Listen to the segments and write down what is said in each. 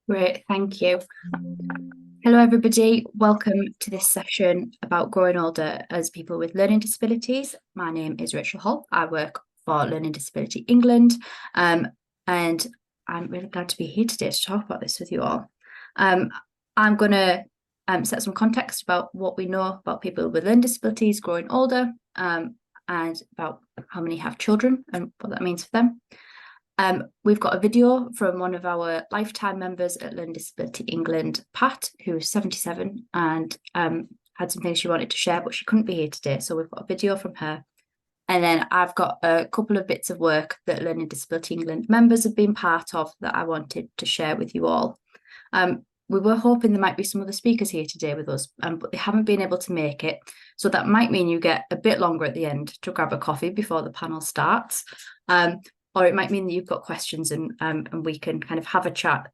Great, thank you. Hello, everybody. Welcome to this session about growing older as people with learning disabilities. My name is Rachel Hall. I work for Learning Disability England, and I'm really glad to be here today to talk about this with you all. I'm going to set some context about what we know about people with learning disabilities growing older, and about how many have children and what that means for them. We've got a video from one of our lifetime members at Learning Disability England, Pat, who's 77 and had some things she wanted to share, but she couldn't be here today. So we've got a video from her. And then I've got a couple of bits of work that Learning Disability England members have been part of that I wanted to share with you all. We were hoping there might be some other speakers here today with us, but they haven't been able to make it. So that might mean you get a bit longer at the end to grab a coffee before the panel starts. Or it might mean that you've got questions and we can kind of have a chat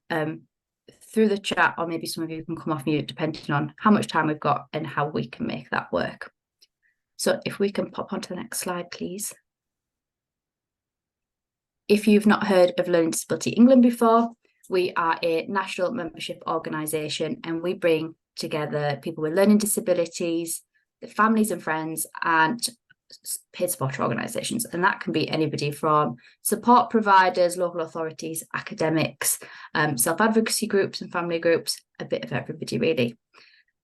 through the chat, or maybe some of you can come off mute depending on how much time we've got and how we can make that work. So if we can pop onto the next slide, please. If you've not heard of Learning Disability England before, we are a national membership organisation and we bring together people with learning disabilities, their families and friends, and paid support organisations, and that can be anybody from support providers, local authorities, academics, self-advocacy groups and family groups, a bit of everybody really.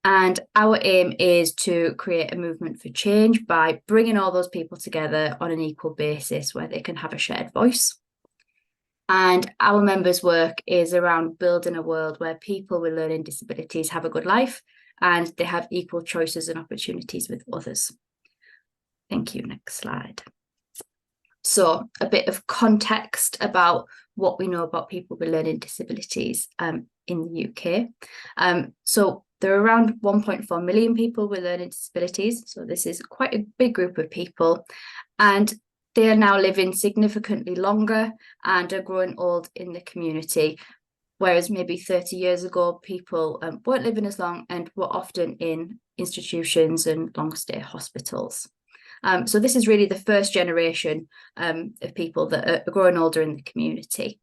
And our aim is to create a movement for change by bringing all those people together on an equal basis where they can have a shared voice. And our members' work is around building a world where people with learning disabilities have a good life and they have equal choices and opportunities with others. Thank you. Next slide. So a bit of context about what we know about people with learning disabilities in the UK. So there are around 1.4 million people with learning disabilities. So this is quite a big group of people. And they are now living significantly longer and are growing old in the community. Whereas maybe 30 years ago, people weren't living as long and were often in institutions and long stay hospitals. So this is really the first generation of people that are growing older in the community.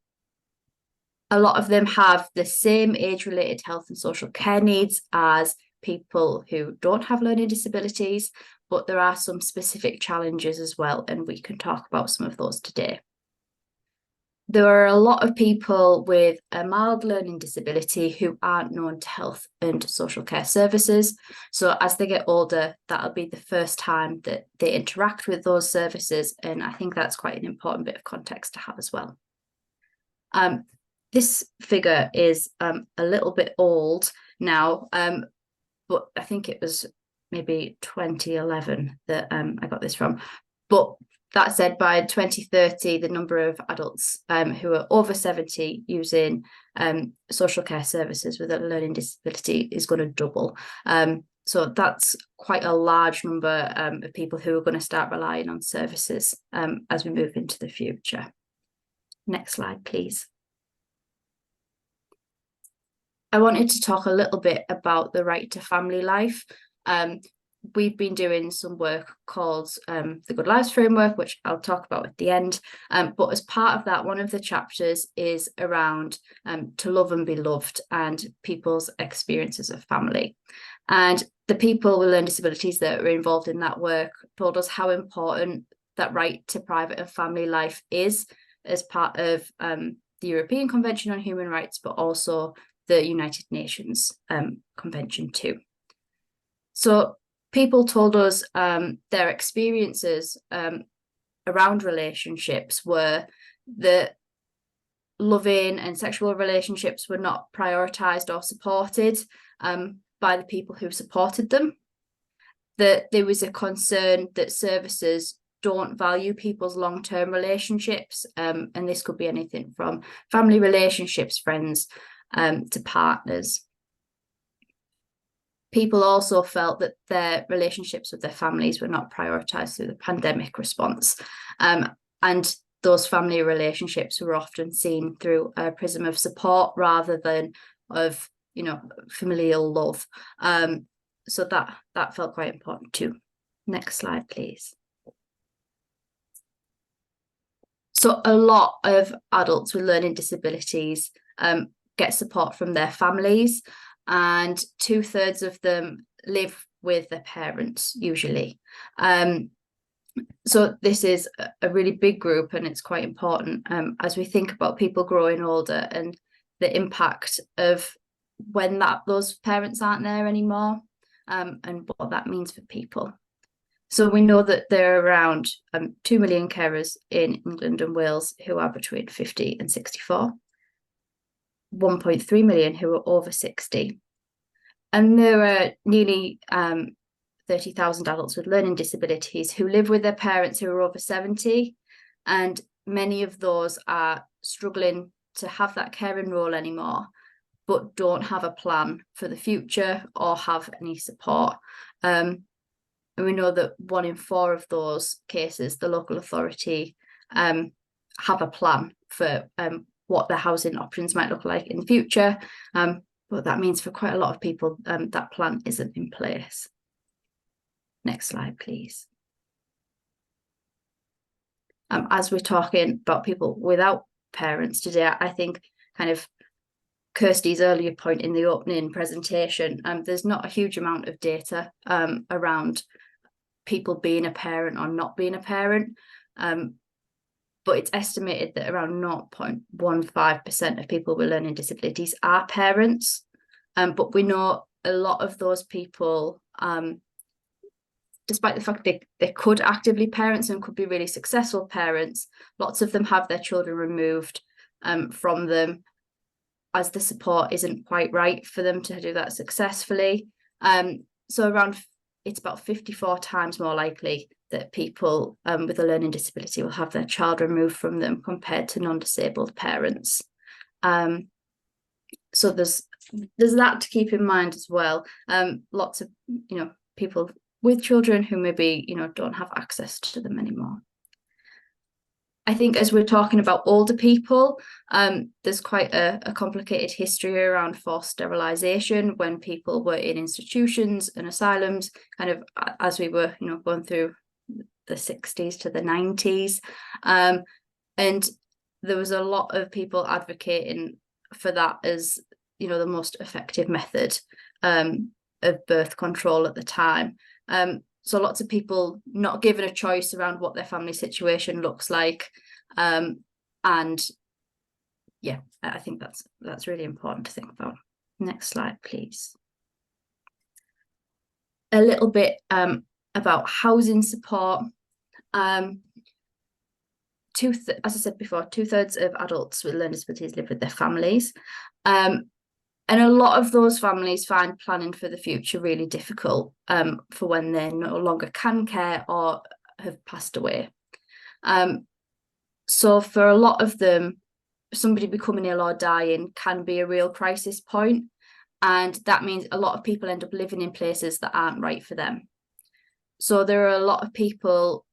A lot of them have the same age-related health and social care needs as people who don't have learning disabilities, but there are some specific challenges as well, and we can talk about some of those today. There are a lot of people with a mild learning disability who aren't known to health and social care services. So as they get older, that'll be the first time that they interact with those services. And I think that's quite an important bit of context to have as well. This figure is a little bit old now, but I think it was maybe 2011 that I got this from. But that said, by 2030, the number of adults who are over 70 using social care services with a learning disability is going to double. So that's quite a large number of people who are going to start relying on services as we move into the future. Next slide, please. I wanted to talk a little bit about the right to family life. We've been doing some work called the Good Lives Framework, which I'll talk about at the end. But as part of that, one of the chapters is around to love and be loved and people's experiences of family. And the people with learning disabilities that are involved in that work told us how important that right to private and family life is as part of the European Convention on Human Rights, but also the United Nations Convention too. So people told us their experiences around relationships were that loving and sexual relationships were not prioritised or supported by the people who supported them, that there was a concern that services don't value people's long-term relationships, and this could be anything from family relationships, friends, to partners. People also felt that their relationships with their families were not prioritised through the pandemic response. And those family relationships were often seen through a prism of support rather than of, familial love. So that felt quite important too. Next slide, please. So a lot of adults with learning disabilities get support from their families, and 2/3 of them live with their parents usually. So this is a really big group, and it's quite important as we think about people growing older and the impact of when those parents aren't there anymore, and what that means for people. So we know that there are around 2 million carers in England and Wales who are between 50 and 64, 1.3 million who are over 60. And there are nearly 30,000 adults with learning disabilities who live with their parents who are over 70. And many of those are struggling to have that caring role anymore, but don't have a plan for the future or have any support. And we know that 1 in 4 of those cases, the local authority have a plan for what their housing options might look like in the future. But that means for quite a lot of people, that plan isn't in place. Next slide, please. As we're talking about people without parents today, I think kind of Kirsty's earlier point in the opening presentation, there's not a huge amount of data around people being a parent or not being a parent, but it's estimated that around 0.15% of people with learning disabilities are parents. But we know a lot of those people, despite the fact they could actively parent and could be really successful parents, lots of them have their children removed from them as the support isn't quite right for them to do that successfully. So it's about 54 times more likely that people with a learning disability will have their child removed from them compared to non-disabled parents. So there's that to keep in mind as well. Lots of people with children who maybe don't have access to them anymore. I think as we're talking about older people, there's quite a complicated history around forced sterilisation when people were in institutions and asylums, kind of as we were going through the 60s to the 90s. And there was a lot of people advocating for that as the most effective method of birth control at the time. So lots of people not given a choice around what their family situation looks like. And yeah, I think that's really important to think about. Next slide, please. A little bit about housing support. As I said before, 2/3 of adults with learning disabilities live with their families. And a lot of those families find planning for the future really difficult for when they no longer can care or have passed away. So for a lot of them, somebody becoming ill or dying can be a real crisis point. And that means a lot of people end up living in places that aren't right for them. So there are a lot of people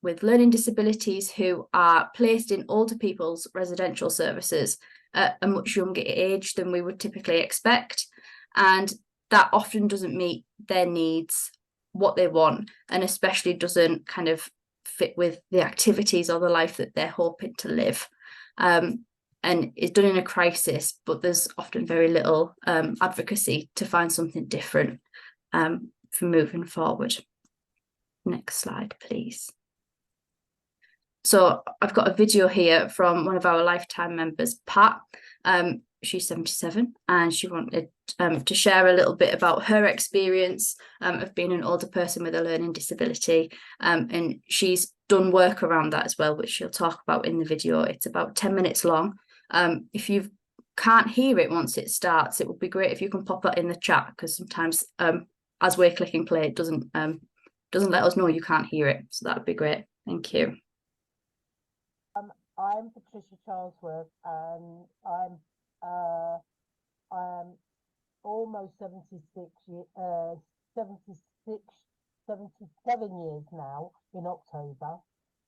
with learning disabilities who are placed in older people's residential services at a much younger age than we would typically expect. And that often doesn't meet their needs, what they want, and especially doesn't kind of fit with the activities or the life that they're hoping to live. And it's done in a crisis, but there's often very little advocacy to find something different for moving forward. Next slide, please. So I've got a video here from one of our lifetime members, Pat. She's 77, and she wanted to share a little bit about her experience of being an older person with a learning disability. And she's done work around that as well, which she'll talk about in the video. It's about 10 minutes long. If you can't hear it once it starts, it would be great if you can pop that in the chat, because sometimes as we're clicking play, it doesn't let us know you can't hear it. So that would be great. Thank you. I'm Patricia Charlesworth, and I'm almost 77 years now in October,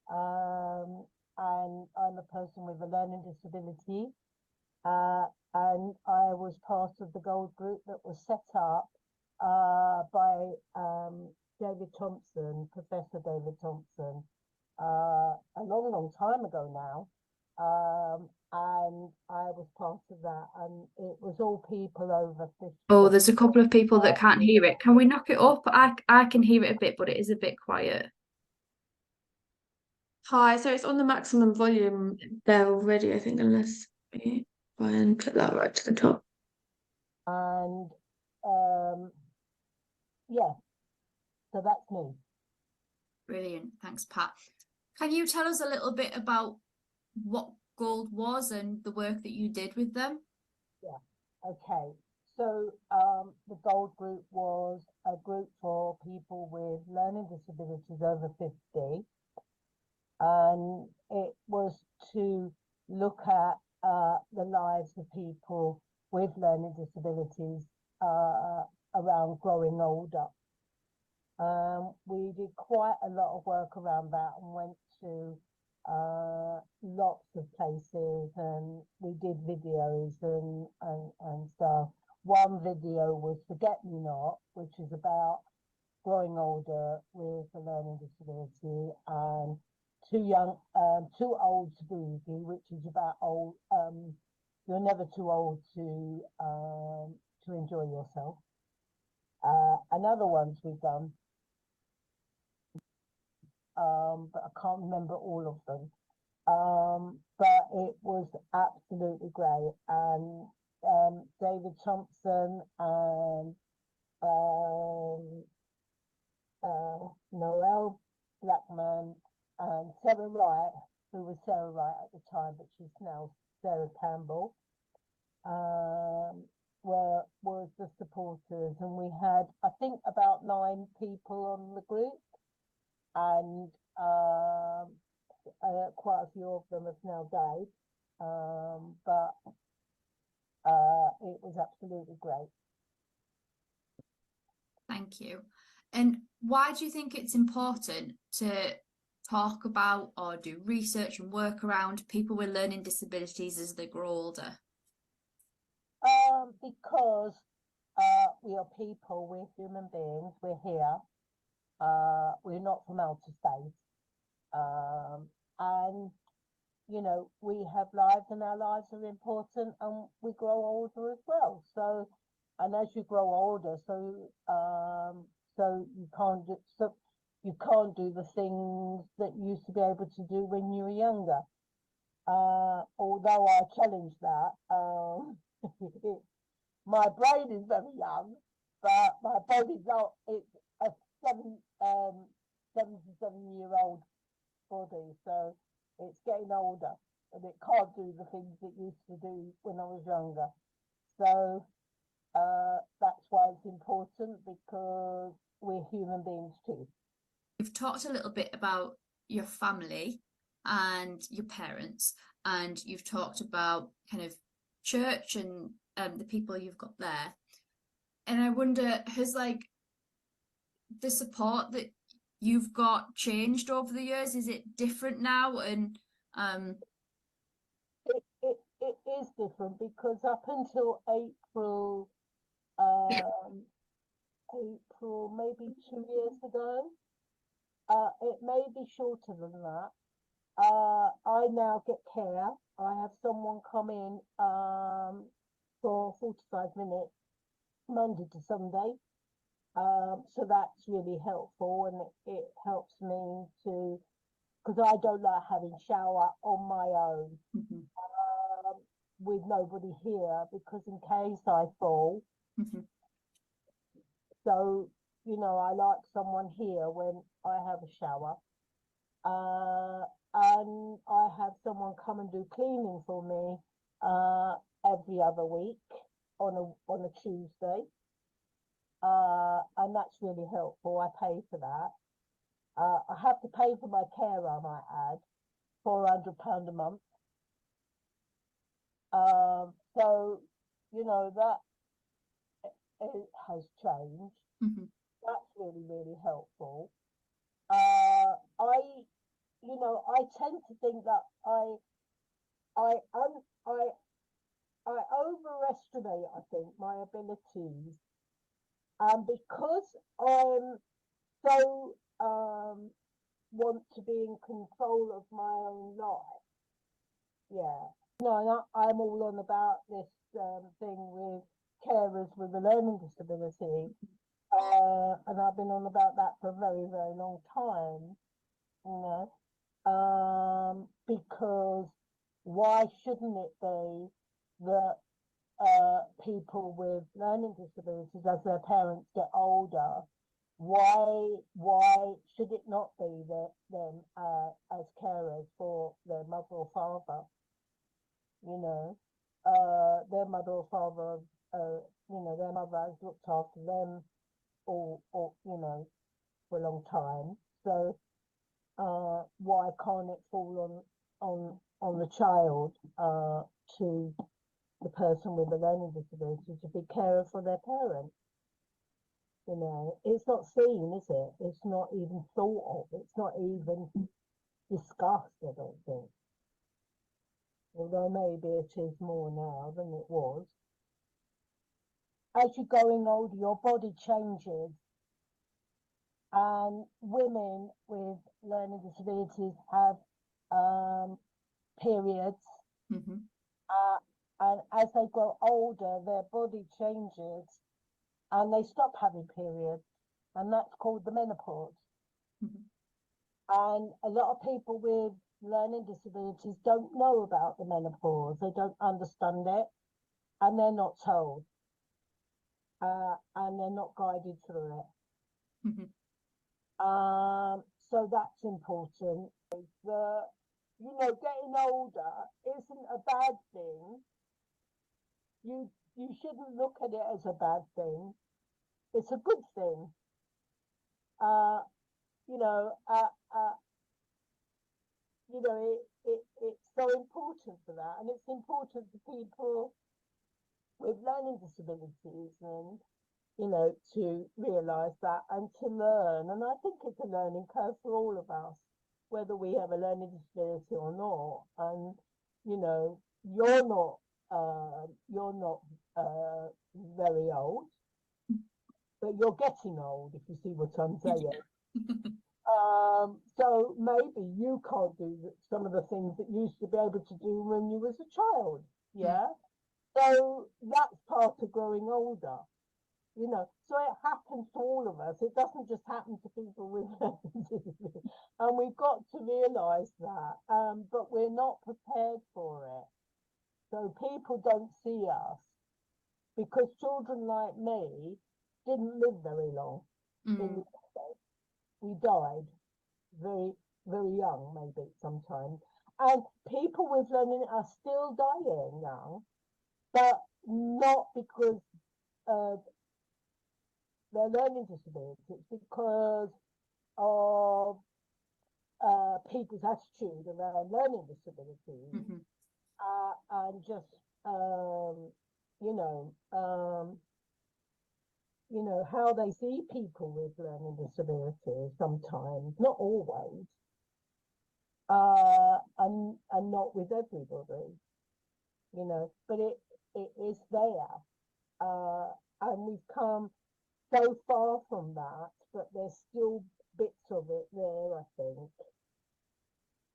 and I'm a person with a learning disability, and I was part of the Gold Group that was set up by David Thompson, Professor David Thompson, a long time ago now, and I was part of that, and it was all people over 50. Oh, there's a couple of people that can't hear it. Can we knock it up? I can hear it a bit, but it is a bit quiet. Hi, so it's on the maximum volume there already, I think, unless we try and put that right to the top. And yeah, so that's me. Brilliant. Thanks, Pat. Can you tell us a little bit about what Gold was and the work that you did with them? Yeah, okay. So the Gold Group was a group for people with learning disabilities over 50. And it was to look at the lives of people with learning disabilities around growing older. We did quite a lot of work around that and went to lots of places, and we did videos and stuff. One video was Forget Me Not, which is about growing older with a learning disability, and Too Old to Boogie, which is about old. You're never too old to enjoy yourself. And other ones we've done, but I can't remember all of them. But it was absolutely great, and David Thompson and Noel Blackman and Sarah Wright, who was Sarah Wright at the time, but she's now Sarah Campbell, was the supporters, and we had, I think, about 9 people on the group, and quite a few of them have now died, but it was absolutely great. Thank you. And why do you think it's important to talk about or do research and work around people with learning disabilities as they grow older? Because we are people, we're human beings, we're here, we're not from outer space, and you know, we have lives, and our lives are important, and we grow older as well. So, and as you grow older, so you can't do the things that you used to be able to do when you were younger. Although I challenge that, my brain is very young, but my body's not. It's a 77-year-old body, so it's getting older, and it can't do the things it used to do when I was younger. So that's why it's important, because we're human beings too. You've talked a little bit about your family and your parents, and you've talked about kind of church and the people you've got there. And I wonder, has like the support that you've got changed over the years? Is it different now? And it is different, because up until April, maybe 2 years ago, it may be shorter than that. I now get care. I have someone come in for 45 minutes, Monday to Sunday. So that's really helpful, and it helps me to, because I don't like having shower on my own, with nobody here, because in case I fall. So, you know, I like someone here when I have a shower. And I have someone come and do cleaning for me every other week on a Tuesday. And that's really helpful. I pay for that. I have to pay for my care, I might add, £400 a month. So, you know, that it has changed. That's really, really helpful. I tend to think that I overestimate, I think, my abilities, and because I'm so want to be in control of my own life, yeah, And I'm all on about this thing with carers with a learning disability, and I've been on about that for a very, very long time, because why shouldn't it be that people with learning disabilities, as their parents get older, why should it not be that them as carers for their mother or father? Their mother or father, their mother has looked after them all for a long time. So why can't it fall on the child to the person with a learning disability to be carer for their parents? It's not seen, is it? It's not even thought of. It's not even discussed, I don't think. Although maybe it is more now than it was. As you're going older, your body changes. And women with learning disabilities have periods. Mm-hmm. And as they grow older, their body changes and they stop having periods. And that's called the menopause. Mm-hmm. And a lot of people with learning disabilities don't know about the menopause. They don't understand it, and they're not told, and they're not guided through it. Mm-hmm. So that's important. Getting older isn't a bad thing. You shouldn't look at it as a bad thing. It's a good thing. It's so important for that, and it's important for people with learning disabilities, and to realise that and to learn. And I think it's a learning curve for all of us, whether we have a learning disability or not. And you're not very old, but you're getting old, if you see what I'm saying. So maybe you can't do some of the things that you used to be able to do when you was a child. Yeah. So that's part of growing older. So it happens to all of us. It doesn't just happen to people with disabilities. And we've got to realise that. But we're not prepared for it. So people don't see us, because children like me didn't live very long. We died very, very young, maybe sometimes. And people with learning are still dying young, but not because of their learning disabilities. It's because of people's attitude around learning disabilities. Mm-hmm. And just how they see people with learning disabilities sometimes, not always, and not with everybody, but it is there, and we've come so far from that, but there's still bits of it there, I think,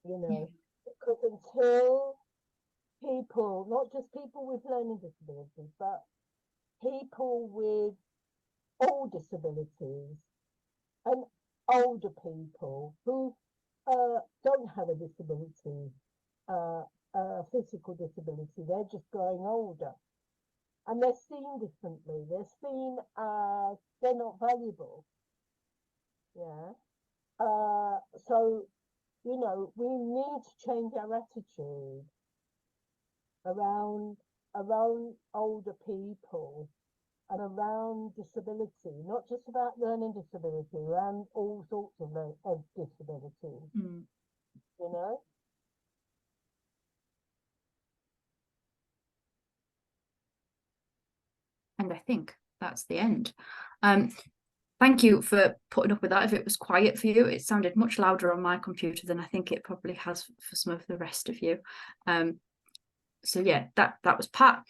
because until people, not just people with learning disabilities, but people with all disabilities and older people who don't have a disability, a physical disability, they're just growing older. And they're seen differently. They're seen as they're not valuable. Yeah. So, we need to change our attitude around older people and around disability, not just about learning disability, around all sorts of disabilities, And I think that's the end. Thank you for putting up with that. If it was quiet for you, it sounded much louder on my computer than I think it probably has for some of the rest of you. So yeah, that was Pat.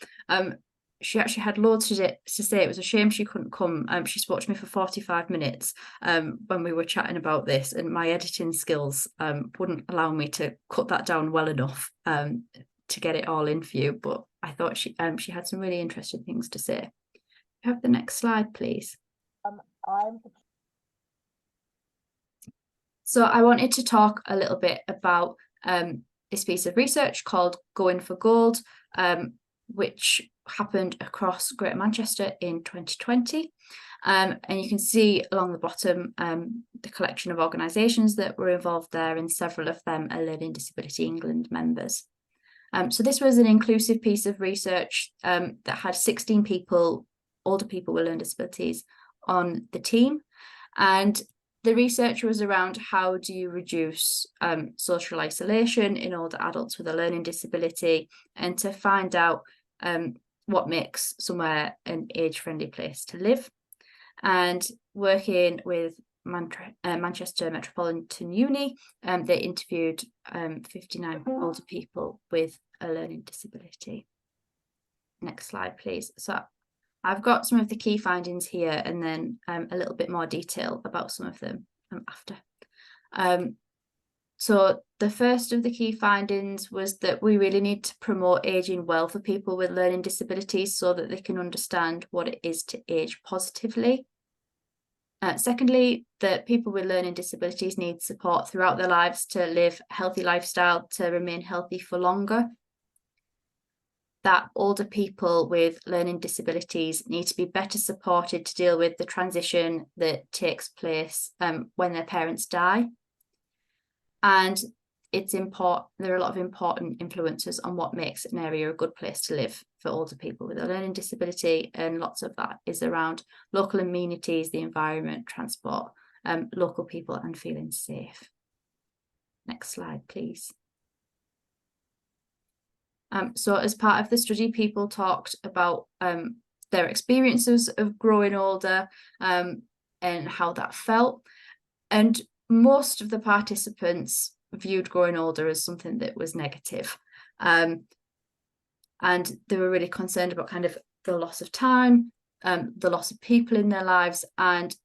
She actually had loads to say. It was a shame she couldn't come. She spoke to me for 45 minutes when we were chatting about this, and my editing skills wouldn't allow me to cut that down well enough to get it all in for you, but I thought she had some really interesting things to say. Have the next slide, please. So I wanted to talk a little bit about this piece of research called Going for Gold, which happened across Greater Manchester in 2020. And you can see along the bottom the collection of organisations that were involved there, and several of them are Learning Disability England members. So this was an inclusive piece of research that had 16 people, older people with learning disabilities, on the team. And the research was around how do you reduce social isolation in older adults with a learning disability, and to find out what makes somewhere an age-friendly place to live. And working with Manchester Metropolitan Uni, they interviewed 59 older people with a learning disability. Next slide, please. So I've got some of the key findings here, and then a little bit more detail about some of them after. So the first of the key findings was that we really need to promote ageing well for people with learning disabilities so that they can understand what it is to age positively. Secondly, that people with learning disabilities need support throughout their lives to live a healthy lifestyle, to remain healthy for longer. That older people with learning disabilities need to be better supported to deal with the transition that takes place when their parents die. And there are a lot of important influences on what makes an area a good place to live for older people with a learning disability, and lots of that is around local amenities, the environment, transport, local people, and feeling safe. Next slide, please. So as part of the study, people talked about their experiences of growing older and how that felt. And most of the participants viewed growing older as something that was negative. And they were really concerned about kind of the loss of time, the loss of people in their lives, and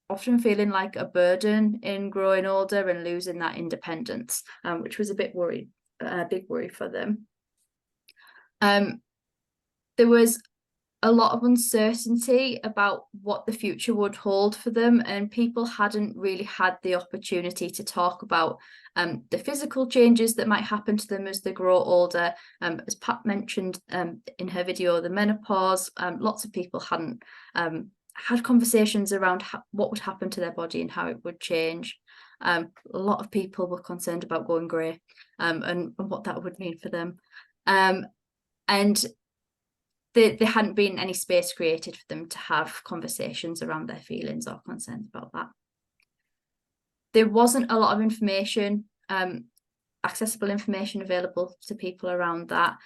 often feeling like a burden in growing older and losing that independence, which was a big worry for them. There was a lot of uncertainty about what the future would hold for them, and people hadn't really had the opportunity to talk about the physical changes that might happen to them as they grow older. As Pat mentioned in her video, the menopause, lots of people hadn't had conversations around what would happen to their body and how it would change. A lot of people were concerned about going grey and what that would mean for them. And there hadn't been any space created for them to have conversations around their feelings or concerns about that. There wasn't a lot of information, accessible information available to people around that.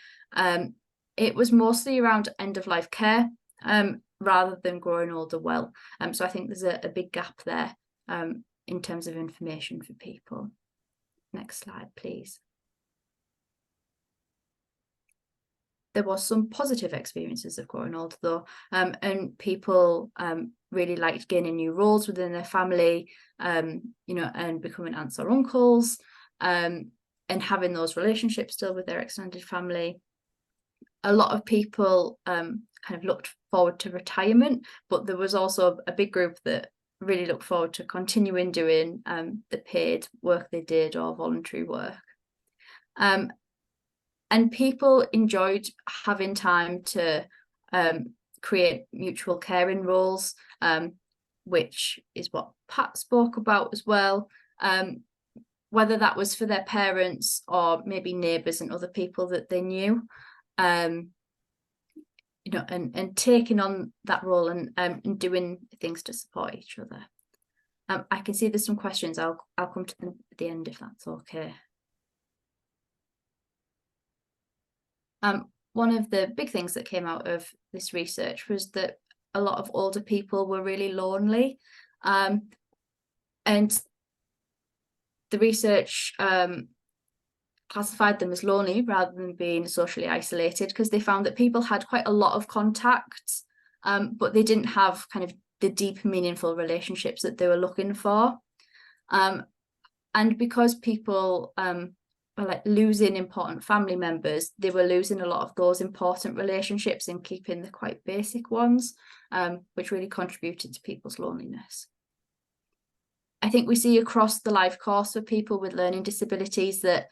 It was mostly around end-of-life care rather than growing older well. So I think there's a big gap there in terms of information for people. Next slide, please. There was some positive experiences of growing older though, and people really liked gaining new roles within their family, you know, and becoming aunts or uncles, and having those relationships still with their extended family. A lot of people kind of looked forward to retirement, but there was also a big group that really looked forward to continuing doing the paid work they did or voluntary work. And people enjoyed having time to create mutual caring roles, which is what Pat spoke about as well. Whether that was for their parents or maybe neighbours and other people that they knew, you know, and taking on that role and doing things to support each other. I can see there's some questions. I'll come to them at the end if that's okay. One of the big things that came out of this research was that a lot of older people were really lonely, and the research classified them as lonely rather than being socially isolated, because they found that people had quite a lot of contacts, but they didn't have kind of the deep, meaningful relationships that they were looking for. And because people like losing important family members, they were losing a lot of those important relationships and keeping the quite basic ones, which really contributed to people's loneliness. I think we see across the life course for people with learning disabilities that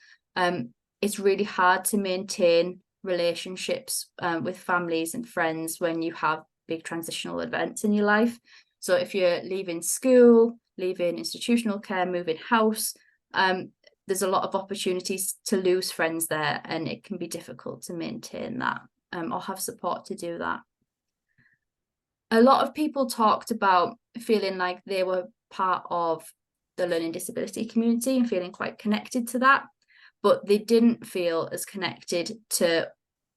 it's really hard to maintain relationships with families and friends when you have big transitional events in your life. So if you're leaving school, leaving institutional care, moving house, there's a lot of opportunities to lose friends there, and it can be difficult to maintain that or have support to do that. A lot of people talked about feeling like they were part of the learning disability community and feeling quite connected to that, but they didn't feel as connected to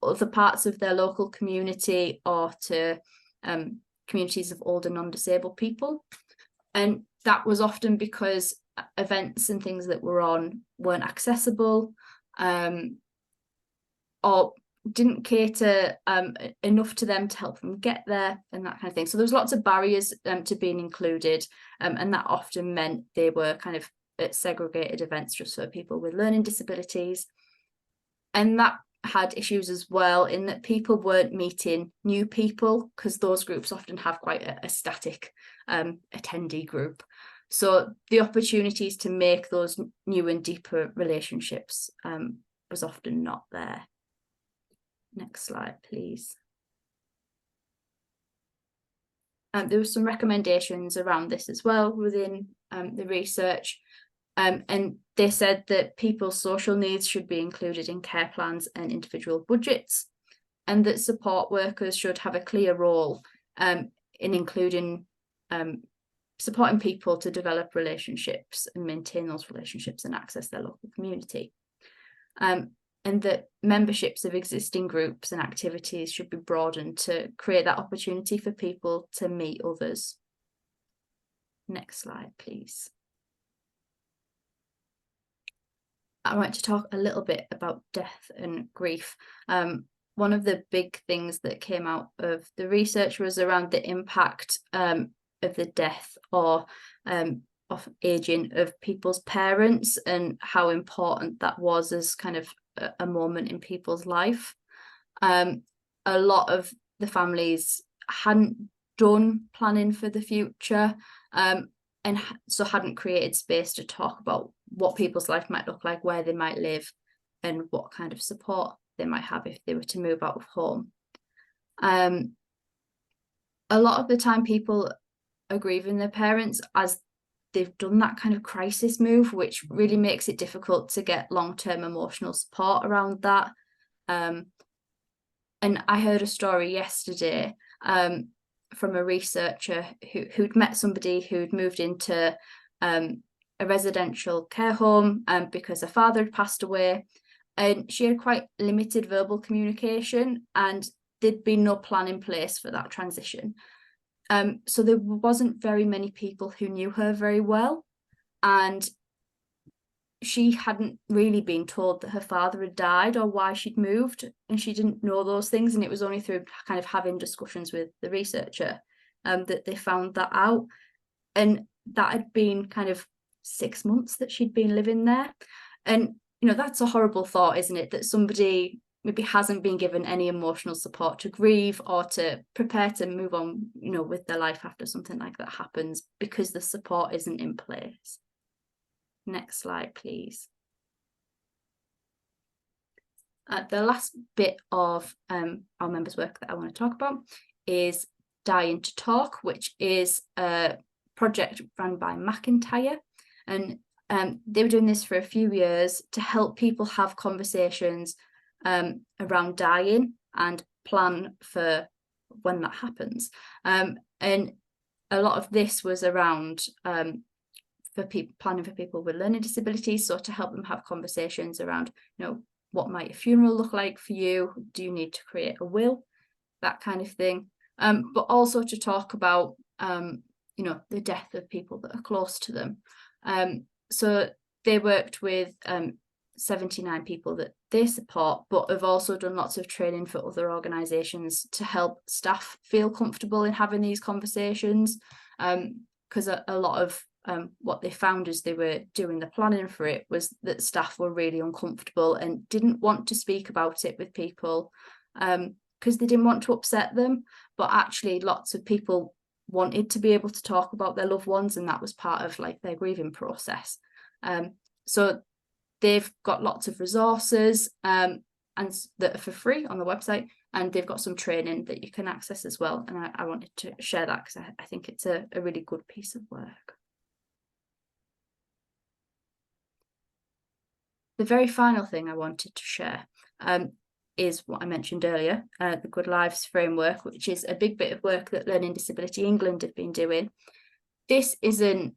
other parts of their local community or to communities of older non-disabled people. And that was often because events and things that were on weren't accessible or didn't cater enough to them to help them get there and that kind of thing. So there was lots of barriers to being included, and that often meant they were kind of at segregated events just for people with learning disabilities. And that had issues as well in that people weren't meeting new people, because those groups often have quite a static attendee group. So the opportunities to make those new and deeper relationships was often not there. Next slide, please. There were some recommendations around this as well within the research. And they said that people's social needs should be included in care plans and individual budgets, and that support workers should have a clear role in including supporting people to develop relationships and maintain those relationships and access their local community. And that memberships of existing groups and activities should be broadened to create that opportunity for people to meet others. Next slide, please. I want to talk a little bit about death and grief. One of the big things that came out of the research was around the impact of the death or of aging of people's parents, and how important that was as kind of a moment in people's life. A lot of the families hadn't done planning for the future, and so hadn't created space to talk about what people's life might look like, where they might live, and what kind of support they might have if they were to move out of home. A lot of the time people are grieving their parents as they've done that kind of crisis move, which really makes it difficult to get long-term emotional support around that. And I heard a story yesterday from a researcher who'd met somebody who'd moved into a residential care home because her father had passed away, and she had quite limited verbal communication, and there'd been no plan in place for that transition. So there wasn't very many people who knew her very well, and she hadn't really been told that her father had died or why she'd moved, and she didn't know those things. And it was only through kind of having discussions with the researcher that they found that out. And that had been kind of 6 months that she'd been living there. And, you know, that's a horrible thought, isn't it? That somebody maybe hasn't been given any emotional support to grieve or to prepare to move on, you know, with their life after something like that happens, because the support isn't in place. Next slide, please. The last bit of our members' work that I want to talk about is Dying to Talk, which is a project run by McIntyre. And they were doing this for a few years to help people have conversations around dying and plan for when that happens. And a lot of this was around for people, planning for people with learning disabilities, so to help them have conversations around, you know, what might a funeral look like for you? Do you need to create a will? That kind of thing. But also to talk about, you know, the death of people that are close to them. So they worked with 79 people that they support, but have also done lots of training for other organisations to help staff feel comfortable in having these conversations, because a lot of what they found as they were doing the planning for it was that staff were really uncomfortable and didn't want to speak about it with people because they didn't want to upset them. But actually lots of people wanted to be able to talk about their loved ones, and that was part of like their grieving process. So they've got lots of resources and that are for free on the website, and they've got some training that you can access as well. And I wanted to share that because I think it's a really good piece of work. The very final thing I wanted to share is what I mentioned earlier, the Good Lives framework, which is a big bit of work that Learning Disability England have been doing. This isn't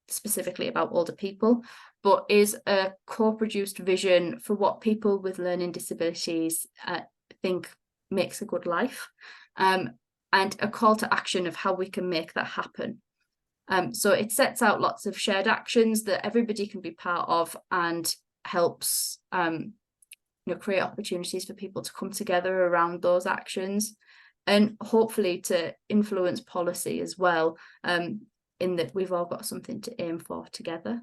specifically about older people, but is a co-produced vision for what people with learning disabilities think makes a good life, and a call to action of how we can make that happen. So it sets out lots of shared actions that everybody can be part of, and helps create opportunities for people to come together around those actions, and hopefully to influence policy as well, in that we've all got something to aim for together.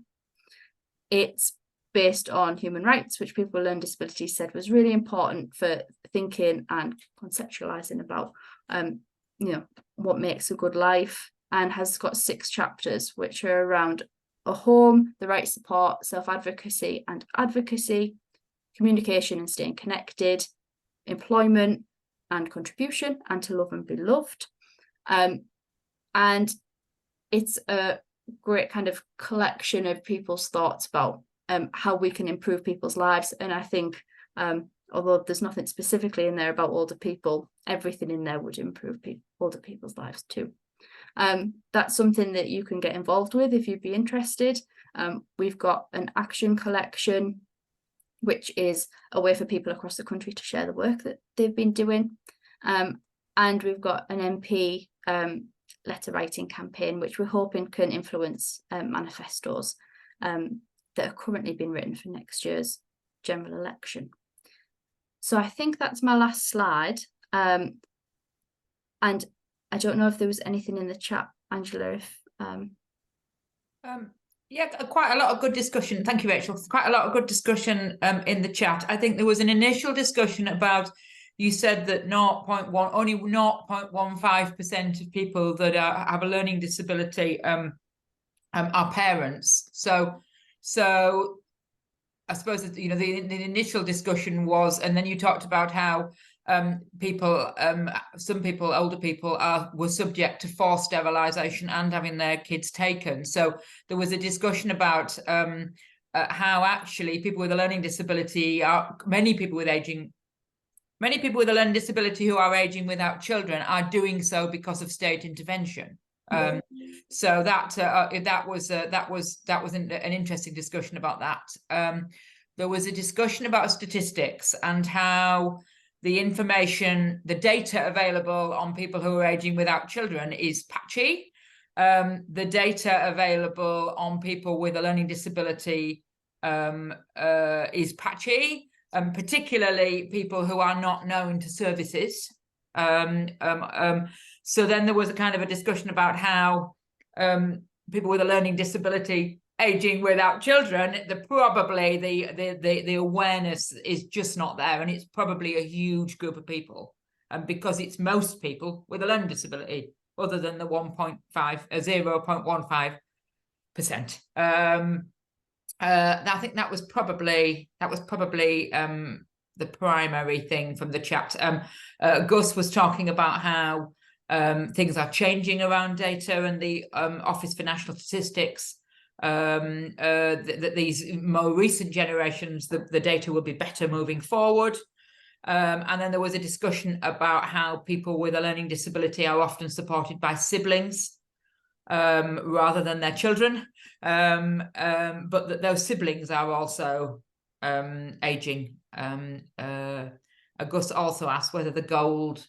It's based on human rights, which people with learning disabilities said was really important for thinking and conceptualizing about what makes a good life, and has got 6 chapters which are around a home, the right support, self-advocacy and advocacy, communication and staying connected, employment and contribution, and to love and be loved. And it's a great kind of collection of people's thoughts about how we can improve people's lives. And I think although there's nothing specifically in there about older people, everything in there would improve older people's lives too. That's something that you can get involved with if you'd be interested. We've got an action collection, which is a way for people across the country to share the work that they've been doing. And we've got an MP letter writing campaign, which we're hoping can influence manifestos that are currently being written for next year's general election. So I think that's my last slide. And I don't know if there was anything in the chat, Angela, if yeah, quite a lot of good discussion. Thank you, Rachel. Quite a lot of good discussion in the chat. I think there was an initial discussion about, you said that only 0.15% of people that have a learning disability are parents. So I suppose that, the initial discussion was, and then you talked about how some people, older people, were subject to forced sterilisation and having their kids taken. So there was a discussion about how actually people with a learning disability many people with a learning disability who are aging without children are doing so because of state intervention. So that was an interesting discussion about that. There was a discussion about statistics and how the information, the data available on people who are aging without children is patchy. The data available on people with a learning disability is patchy, particularly people who are not known to services. So then there was a kind of a discussion about how people with a learning disability aging without children, the awareness is just not there, and it's probably a huge group of people, and because it's most people with a learning disability, other than the 0.15%. I think that was probably the primary thing from the chat. Gus was talking about how things are changing around data, and the Office for National Statistics, that these more recent generations, the data will be better moving forward. And then there was a discussion about how people with a learning disability are often supported by siblings rather than their children, but that those siblings are also aging. Gus also asked whether the GOLD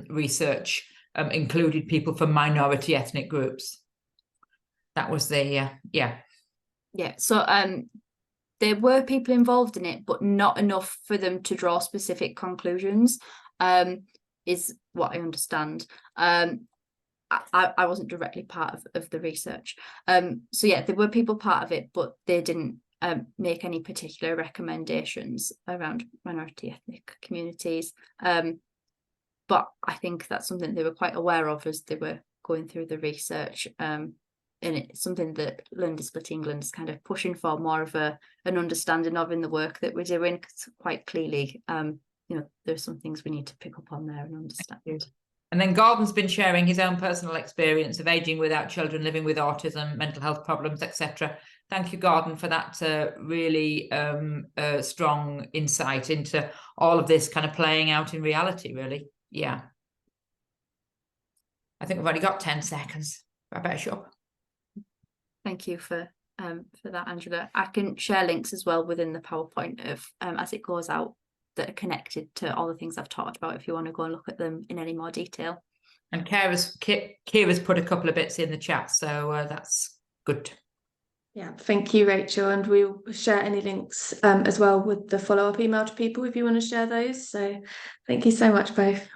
research included people from minority ethnic groups. That was the so there were people involved in it, but not enough for them to draw specific conclusions, is what I understand. I wasn't directly part of the research. So yeah, there were people part of it, but they didn't make any particular recommendations around minority ethnic communities. But I think that's something they were quite aware of as they were going through the research. And it's something that Learning Disability England is kind of pushing for more of an understanding of in the work that we're doing. 'Cause quite clearly, there's some things we need to pick up on there and understand. And then Gordon's been sharing his own personal experience of aging without children, living with autism, mental health problems, etc. Thank you, Gordon, for that really strong insight into all of this kind of playing out in reality, really. Yeah. I think we've only got 10 seconds. I better shut up. Thank you for that, Angela. I can share links as well within the PowerPoint of as it goes out that are connected to all the things I've talked about if you want to go and look at them in any more detail. And Kira's put a couple of bits in the chat, so that's good. Yeah, thank you, Rachel. And we'll share any links as well with the follow-up email to people if you want to share those. So thank you so much, both.